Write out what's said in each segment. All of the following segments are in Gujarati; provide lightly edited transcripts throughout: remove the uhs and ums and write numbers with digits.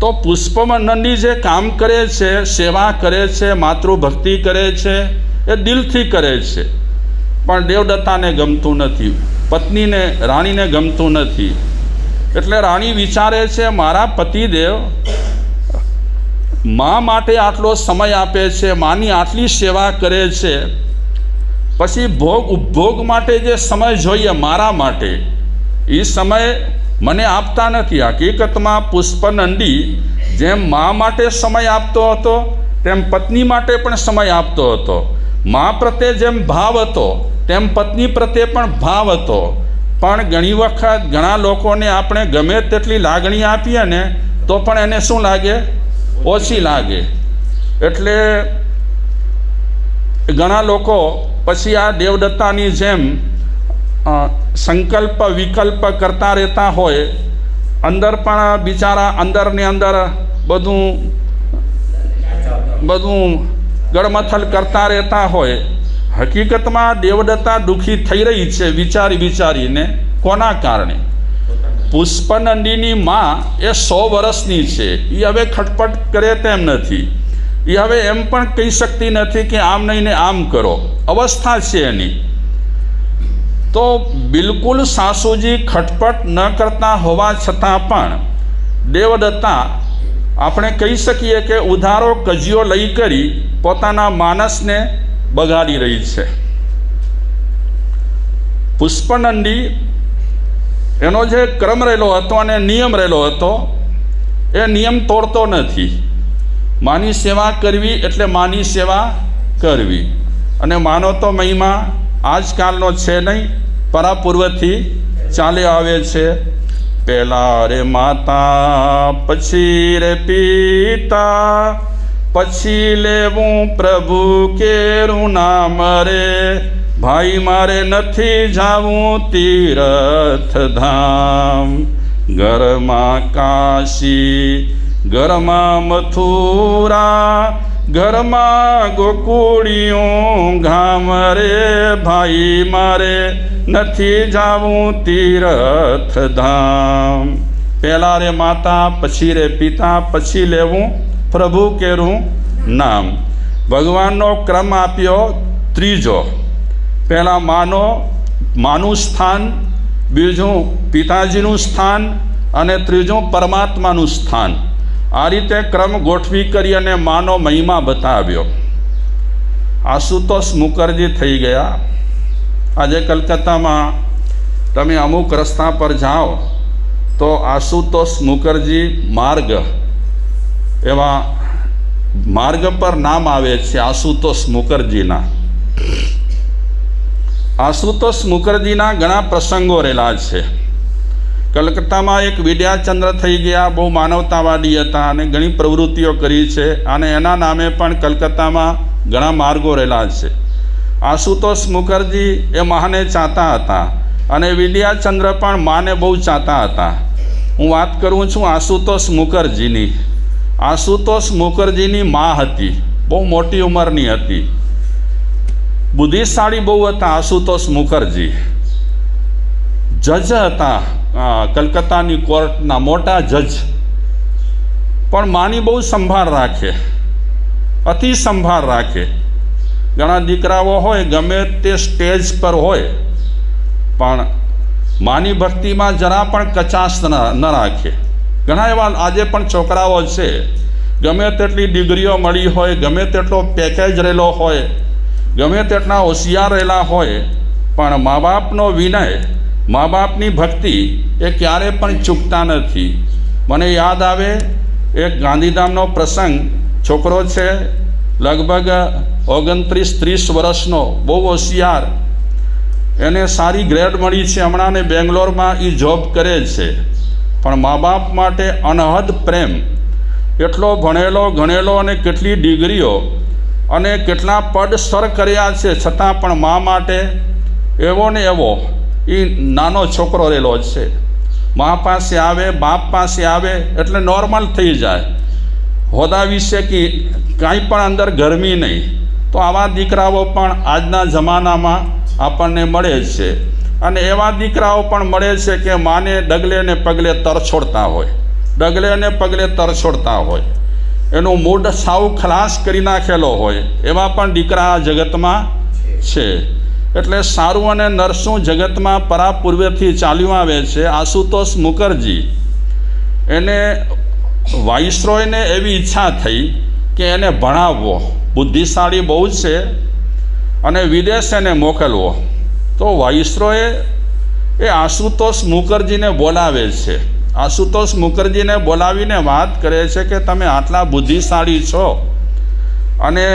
તો પુષ્પનંદી જે કામ કરે છે, સેવા કરે છે, માતૃભક્તિ કરે છે, એ દિલથી કરે છે, પણ દેવદત્તાને ગમતું નથી, પત્નીને રાણીને ગમતું નથી. એટલે રાણી વિચારે છે મારા પતિદેવ મા માટે આટલો સમય આપે છે, માની આટલી સેવા કરે છે, પછી ભોગ ઉપભોગ માટે જે સમય જોઈએ મારા માટે, એ સમય મને આપતા નથી. હકીકતમાં પુષ્પનંદી જેમ મા માટે સમય આપતો હતો તેમ પત્ની માટે પણ સમય આપતો હતો. મા પ્રત્યે જેમ ભાવ હતો તેમ પત્ની પ્રત્યે પણ ભાવ હતો. પણ ઘણી વખત ઘણા લોકોને આપણે ગમે તેટલી લાગણી આપીએ ને તો પણ એને શું લાગે? ઓછી લાગે. એટલે ઘણા લોકો પછી આ દેવદત્તાની જેમ સંકલ્પ વિકલ્પ કરતા રહેતા હોય, અંદર પણ બિચારા અંદરને અંદર બધું ગળમથલ કરતા રહેતા હોય. હકીકતમાં દેવદત્તા દુઃખી થઈ રહી છે વિચારીને. કોના કારણે? પુષ્પનંદીની માં એ 100 વર્ષની છે, એ હવે ખટપટ કરે તેમ નથી. એ હવે એમ પણ કહી શકતી નથી કે આમ નહીં ને આમ કરો, અવસ્થા છે એની. તો બિલકુલ સાસુજી ખટપટ ન કરતા હોવા છતાં પણ દેવદત્તા આપણે કહી શકીએ કે ઉધારો કજિયો લઈ કરી પોતાના માનસને બગાડી રહી છે. પુષ્પનંદી એનો જે ક્રમ રહેલો હતો અને નિયમ રહેલો હતો એ નિયમ તોડતો નથી. માની સેવા કરવી એટલે માની સેવા કરવી. અને માનો તો મહિમા આજકાલનો છે નહીં, પરાપૂર્વથી ચાલે આવે છે. પહેલા રે માતા, પછી રે પિતા, પછી લેવું પ્રભુ કેરું નામ રે, ભાઈ મારે નથી જાવું તીર્થ ધામ. ઘરમાં કાશી, ઘરમાં મથુરા, ઘરમાં ગોકુળિયું ગામ રે, ભાઈ મારે નથી જાવું તીર્થ ધામ. પહેલાં રે માતા, પછી રે પિતા, પછી લેવું પ્રભુ કેરું નામ. ભગવાનનો ક્રમ આપ્યો ત્રીજો. પહેલાં માનું સ્થાન, બીજું પિતાજીનું સ્થાન અને ત્રીજું પરમાત્માનું સ્થાન. આ રીતે ક્રમ ગોઠવી કરી અને માનો મહિમા બતાવ્યો. આશુતોષ મુખર્જી થઈ ગયા. આજે કલકત્તામાં તમે અમુક રસ્તા પર જાઓ તો આશુતોષ મુખર્જી માર્ગ એવા માર્ગ પર નામ આવે છે આશુતોષ મુખર્જીના. આશુતોષ મુખર્જીના ઘણા પ્રસંગો રહેલા છે. કલકત્તામાં એક વિદ્યાચંદ્ર થઈ ગયા, બહુ માનવતાવાદી હતા અને ઘણી પ્રવૃત્તિઓ કરી છે. અને એના નામે પણ કલકત્તામાં ઘણા માર્ગો રહેલા છે. આશુતોષ મુખર્જી એ માને ચાહતા હતા અને વિદ્યાચંદ્ર પણ માને બહુ ચાહતા હતા. હું વાત કરું છું આશુતોષ મુખર્જીની. આશુતોષ મુખર્જીની મા હતી, બહુ મોટી ઉંમરની હતી, બુદ્ધિશાળી બહુ હતા. આશુતોષ મુખર્જી જજ હતા, કલકત્તાની કોર્ટના મોટા જજ. પણ માની બહુ સંભાળ રાખે, અતિ સંભાળ રાખે. ઘણા દીકરાઓ હોય ગમે તે સ્ટેજ પર હોય પણ માની ભક્તિમાં જરા પણ કચાશ ન રાખે. ઘણા એવા આજે પણ છોકરાઓ છે, ગમે તેટલી ડિગ્રીઓ મળી હોય, ગમે તેટલો પેકેજ રહેલો હોય, ગમે તેટલા હોશિયાર રહેલા હોય, પણ મા બાપનો વિનય, મા બાપની ભક્તિ એ ક્યારે પણ ચૂકતા નથી. મને યાદ આવે એક ગાંધીધામનો પ્રસંગ. છોકરો છે લગભગ 29-30 વર્ષનો, બહુ હોશિયાર, એને સારી ગ્રેડ મળી છે હમણાં ને બેંગ્લોરમાં એ જોબ કરે છે. પણ મા બાપ માટે અનહદ પ્રેમ, એટલો ભણેલો ગણેલો અને કેટલી ડિગ્રીઓ અને કેટલા પદ સર કર્યા છે, છતાં પણ મા માટે એવો ને એવો એ નાનો છોકરો રહેલો છે. મા પાસે આવે, બાપ પાસે આવે એટલે નોર્મલ થઈ જાય. હોદ્દા વિશે કે કાંઈ પણ અંદર ગરમી નહીં. તો આવા દીકરાઓ પણ આજના જમાનામાં આપણને મળે છે. અને એવા દીકરાઓ પણ મળે છે કે માને ડગલે ને પગલે તરછોડતા હોય, ડગલે ને પગલે તરછોડતા હોય, એનું મૂડ સાવ ખલાસ કરી નાખેલો હોય, એવા પણ દીકરા આ જગતમાં છે. એટલે સારું અને નરસું જગતમાં પરાપૂર્વેથી ચાલ્યું આવે છે. આશુતોષ મુખર્જી, એને વાઇસરોયને એવી ઈચ્છા થઈ કે એને ભણાવવો, બુદ્ધિશાળી બહુ છે અને વિદેશ એને મોકલવો. તો વાઇસરોયે એ આશુતોષ મુખર્જીને બોલાવે છે. આશુતોષ મુખર્જીને બોલાવીને વાત કરે છે કે તમે આટલા બુદ્ધિશાળી છો અને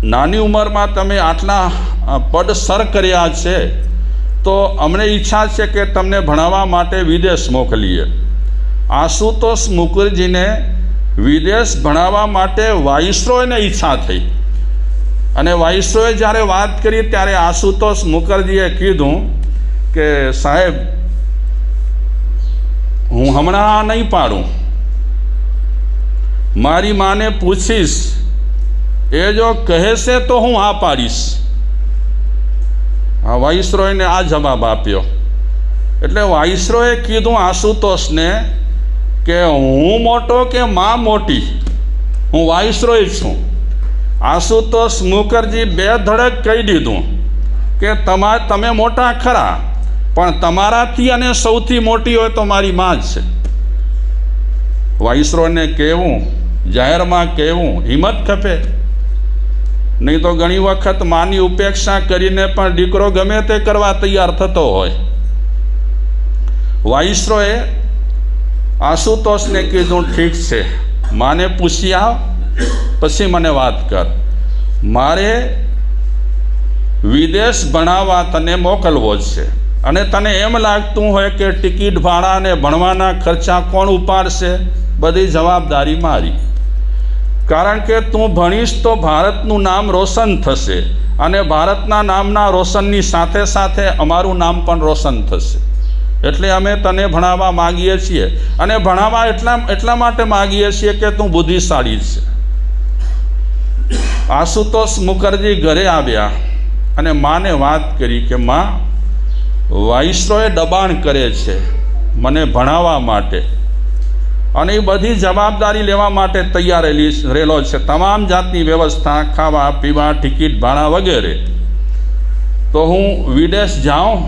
નાની ઉંમરમાં તમે આટલા પદ સર કર્યા છે, તો અમને ઈચ્છા છે કે તમને ભણાવવા માટે વિદેશ મોકલીએ. આશુતોષ મુખર્જીને વિદેશ ભણાવવા માટે વાઇસરોયને ઈચ્છા થઈ અને વાઇસરોયે જ્યારે વાત કરી ત્યારે આશુતોષ મુખર્જીએ કીધું કે સાહેબ, હું હમણાં આ નહીં પાડું, મારી માને પૂછીશ, એ જો કહે છે તો હું આ પાડીશ. આ વાઇસરોયને આ જવાબ આપ્યો. એટલે વાઇસરોયે કીધું આશુતોષને કે હું મોટો કે માં મોટી, હું વાઇસરોય છું. આશુતોષ મુખર્જી બે ધડક કહી દીધું કે તમે મોટા ખરા, પણ તમારાથી અને સૌથી મોટી હોય તો મારી માં જ છે. વાઇસરોયને કહેવું, જાહેરમાં કહેવું હિંમત ખપે, નહીં તો ઘણી વખત માની ઉપેક્ષા કરીને પણ દીકરો ગમે તે કરવા તૈયાર થતો હોય. વાઇસરોયે આશુતોષને કીધું ઠીક છે, માને પૂછી આવ પછી મને વાત કર. મારે વિદેશ ભણાવવા તને મોકલવો જ છે અને તને એમ લાગતું હોય કે ટિકિટ ભાડા અને ભણવાના ખર્ચા કોણ ઉપાડશે, બધી જવાબદારી મારી. કારણ કે તું ભણીશ તો ભારતનું નામ રોશન થશે અને ભારતના નામના રોશનની સાથે સાથે અમારું નામ પણ રોશન થશે. એટલે અમે તને ભણાવવા માગીએ છીએ અને ભણાવવા એટલા માટે માગીએ છીએ કે તું બુદ્ધિશાળી છે. આશુતોષ મુખર્જી ઘરે આવ્યા અને માને વાત કરી કે માં, વાઇસરોય દબાણ કરે છે મને ભણાવવા માટે અને એ બધી જવાબદારી લેવા માટે તૈયાર રહેલો છે, તમામ જાતની વ્યવસ્થા, ખાવા પીવા, ટિકિટ ભાડા વગેરે. તો હું વિદેશ જાઉં?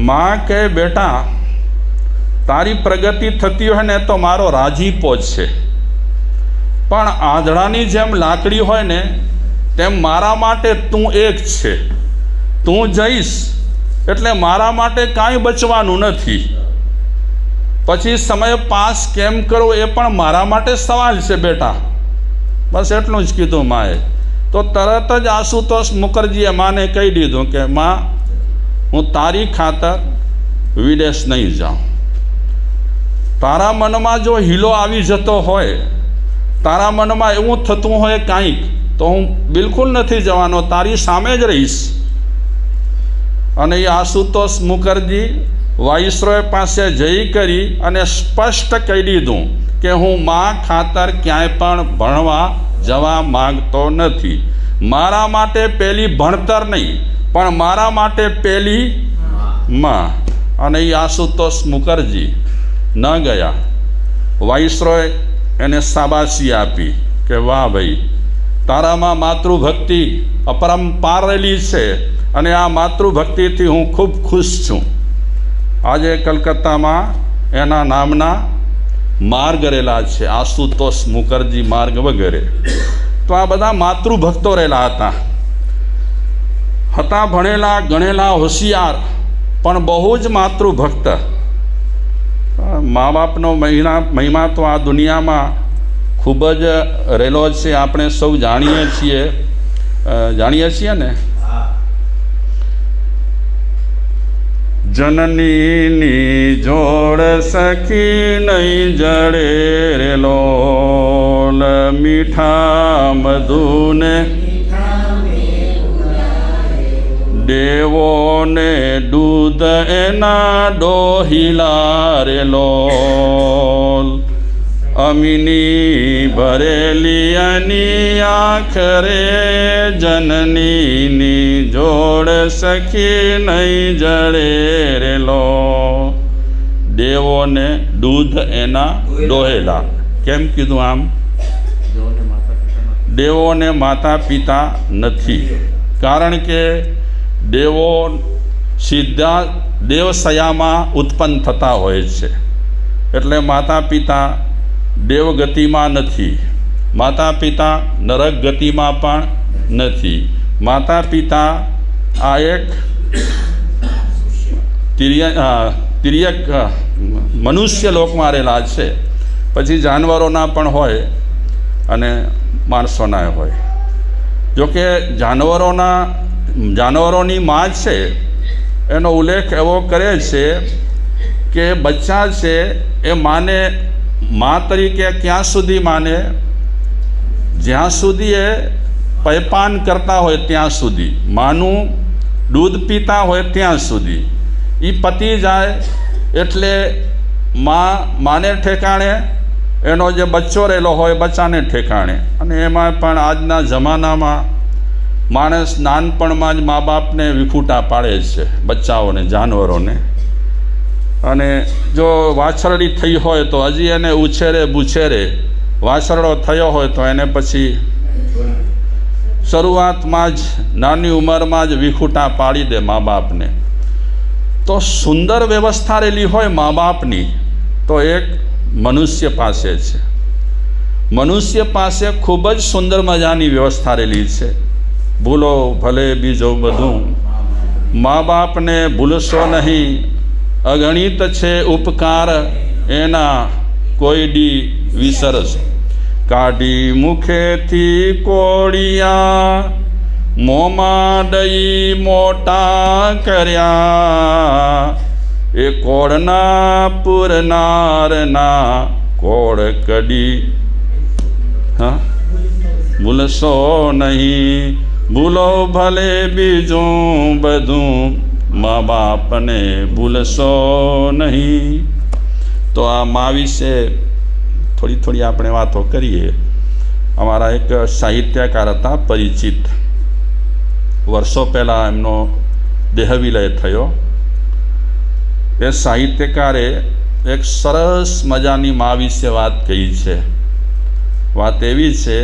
માં કહે, બેટા, તારી પ્રગતિ થતી હોય ને તો મારો રાજીપો છે, પણ આંધળાની જેમ લાકડી હોય ને તેમ મારા માટે તું એક છે. તું જઈશ એટલે મારા માટે કાંઈ બચવાનું નથી. પછી સમય પાસ કેમ કરવો એ પણ મારા માટે સવાલ છે બેટા. બસ એટલું જ કીધું માએ. તો તરત જ આશુતોષ મુખર્જીએ માને કહી દીધું કે માં, હું તારી ખાતર વિદેશ નહીં જાઉં. તારા મનમાં જો હિલો આવી જતો હોય, તારા મનમાં એવું થતું હોય કાંઈક, તો હું બિલકુલ નથી જવાનો, તારી સામે જ રહીશ. અને એ આશુતોષ મુખર્જી વાઇસરોય પાસે જઈ કરી અને સ્પષ્ટ કહી દીધું કે હું માં ખાતર ક્યાંય પણ ભણવા જવા માગતો નથી. મારા માટે પેલી ભણતર નહીં, પણ મારા માટે પેલી માં. અને એ આશુતોષ મુખર્જી ન ગયા. વાઇસરોય એને શાબાશી આપી કે વાહ ભાઈ, તારામાં માતૃભક્તિ અપરંપાર રહેલી છે અને આ માતૃભક્તિથી હું ખૂબ ખુશ છું. આજે કલકત્તામાં એના નામના માર્ગ રહેલા છે, આશુતોષ મુખર્જી માર્ગ વગેરે. તો આ બધા માતૃભક્તો રહેલા હતા ભણેલા ગણેલા હોશિયાર, પણ બહુ જ માતૃભક્ત. મા બાપનો મહિમા તો આ દુનિયામાં ખૂબ જ રહેલો છે, આપણે સૌ જાણીએ છીએ ને. જનનીની જોડ સખી નહીં જડે રેલો, મીઠા મધુને દેવો ને દૂધ એના ડોહિલા રેલો, અમીની ભરેલી અની આખરે, જનનીની જોડ સખી નહીં જડે રેલો. દેવોને દૂધ એના ડોહેલા. કેમ કીધું આમ? દેવોને માતા પિતા નથી, કારણ કે દેવો સીધા દેવસયામાં ઉત્પન્ન થતા હોય છે, એટલે માતા પિતા દેવગતિમાં નથી, માતા પિતા નરક ગતિમાં પણ નથી. માતા પિતા આ એક તિર્યક મનુષ્ય લોકમાં રહેલા છે, પછી જાનવરોના પણ હોય અને માણસોના હોય. જોકે જાનવરોની માં છે એનો ઉલ્લેખ એવો કરે છે કે બચ્ચા છે એ માને માં તરીકે ક્યાં સુધી માને? જ્યાં સુધી એ પયપાન કરતા હોય ત્યાં સુધી, માનું દૂધ પીતા હોય ત્યાં સુધી. એ પતી જાય એટલે માને ઠેકાણે, એનો જે બચ્ચો રહેલો હોય બચ્ચાને ઠેકાણે. અને એમાં પણ આજના જમાનામાં માણસ નાનપણમાં જ મા બાપને વિખૂટા પાડે છે, બચ્ચાઓને, જાનવરોને. અને જો વાછરડી થઈ હોય તો હજી એને ઉછેરે બુછેરે, વાછરડો થયો હોય તો એને પછી શરૂઆતમાં જ નાની ઉંમરમાં જ વિખૂટા પાડી દે મા બાપને. તો સુંદર વ્યવસ્થા રહેલી હોય મા બાપની તો એક મનુષ્ય પાસે છે. મનુષ્ય પાસે ખૂબ જ સુંદર મજાની વ્યવસ્થા રહેલી છે. ભૂલો ભલે બીજો બધું, મા બાપને ભૂલશો નહીં, અગણિત છે ઉપકાર એના કોઈ દી વિસરશો. કાઢી મુખેથી કોળિયા, મોંમાં દઈ મોટા કર્યા, એ કોળના પૂરનારના કોળ કડી ભૂલશો નહીં. ભૂલો ભલે બીજું બધું, મા બાપને ભૂલશો નહીં. તો આ મા વિશે થોડી આપણે વાતો કરીએ. અમારા એક સાહિત્યકાર હતા પરિચિત, વર્ષો પહેલાં એમનો દેહવિલય થયો. એ સાહિત્યકારે એક સરસ મજાની મા વિશે વાત કહી છે. વાત એવી છે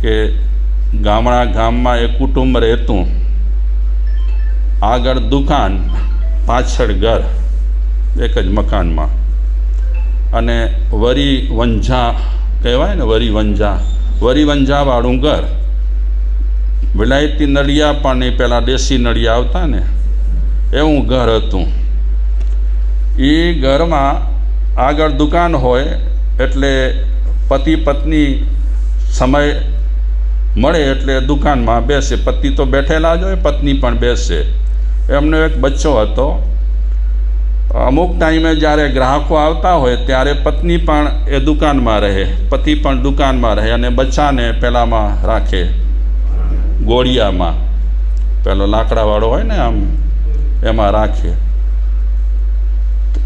કે ગામમાં એક કુટુંબ રહેતું, આગળ દુકાન, પાછળ ઘર, એક જ મકાનમાં. અને વરી વંજા કહેવાય ને, વરી વંજાવાળું ઘર. વિલાયતી નળિયા પણ નહીં, પહેલાં દેશી નળિયા આવતા ને, એવું ઘર હતું. એ ઘરમાં આગળ દુકાન હોય એટલે પતિ પત્ની સમય મળે એટલે દુકાનમાં બેસે. પતિ તો બેઠેલા જ હોય, પત્ની પણ બેસે. એમનો એક બચ્ચો હતો. અમુક ટાઈમે જ્યારે ગ્રાહકો આવતા હોય ત્યારે પત્ની પણ એ દુકાનમાં રહે, પતિ પણ દુકાનમાં રહે, અને બચ્ચાને પેલામાં રાખે, ગોળિયામાં, પેલો લાકડાવાળો હોય ને આમ, એમાં રાખે.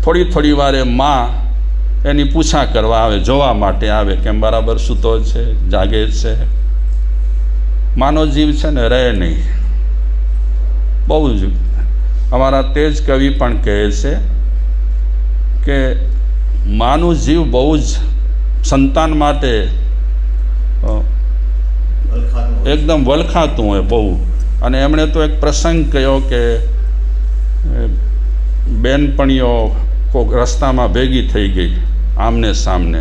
થોડી વારે માં એની પૂછા કરવા આવે, જોવા માટે આવે, કેમ બરાબર સૂતો છે, જાગે છે. માનો જીવ છે ને રહે નહીં. બહુ જ અમારા તેજ કવિ પણ કહે છે કે માનું જીવ બહુ જ સંતાન માટે એકદમ વલખાતું હોય બહુ. અને એમણે તો એક પ્રસંગ કહ્યો કે બેનપણીઓ કોઈક રસ્તામાં ભેગી થઈ ગઈ આમને સામને,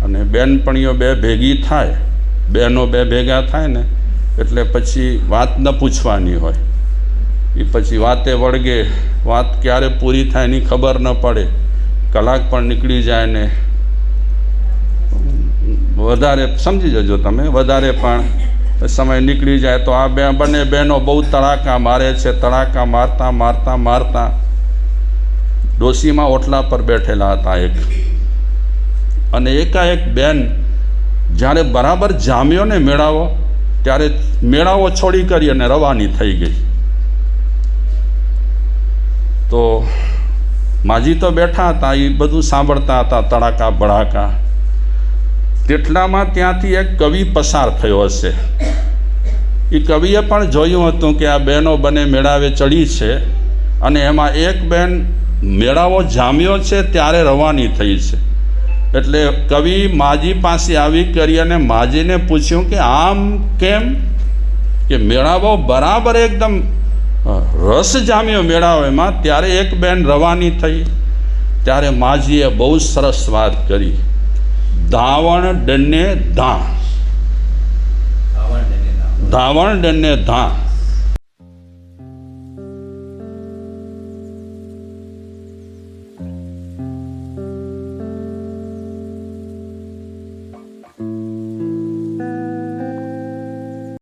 અને બેનપણીઓ બે ભેગી થાય, બહેનો બે ભેગા થાય ને એટલે પછી વાત ન પૂછવાની હોય. એ પછી વાતે વળગે, વાત ક્યારે પૂરી થાય એની ખબર ન પડે, કલાક પણ નીકળી જાય ને વધારે, સમજી જજો તમે, વધારે પણ સમય નીકળી જાય તો આ બંને બહેનો બહુ તડાકા મારે છે. તડાકા મારતા મારતા મારતા ડોશીમાં ઓટલા પર બેઠેલા હતા એક, અને એકાએક બેન જ્યારે બરાબર જામ્યો ને મેળાવો, ત્યારે મેળાવો છોડી કરી અને રવાની થઈ ગઈ. તો માજી તો બેઠા હતા, એ બધું સાંભળતા હતા, તડાકા ભડાકા. તેટલામાં ત્યાંથી એક કવિ પસાર થયો હશે. એ કવિએ પણ જોયું હતું કે આ બહેનો બંને મેળાવે ચડી છે, અને એમાં એક બેન મેળાવો જામ્યો છે ત્યારે રવાની થઈ છે. એટલે કવિ માજી પાસે આવી કરી અને માજીને પૂછ્યું કે આમ કેમ? કે મેળાવો બરાબર એકદમ રસ જામ્યો મેળાવામાં, ત્યારે એક બેન રવાની થઈ. ત્યારે માજીએ બહુ સરસ વાત કરી. ધાવણ ડને ધાં, ધાવણ ડને ધાં.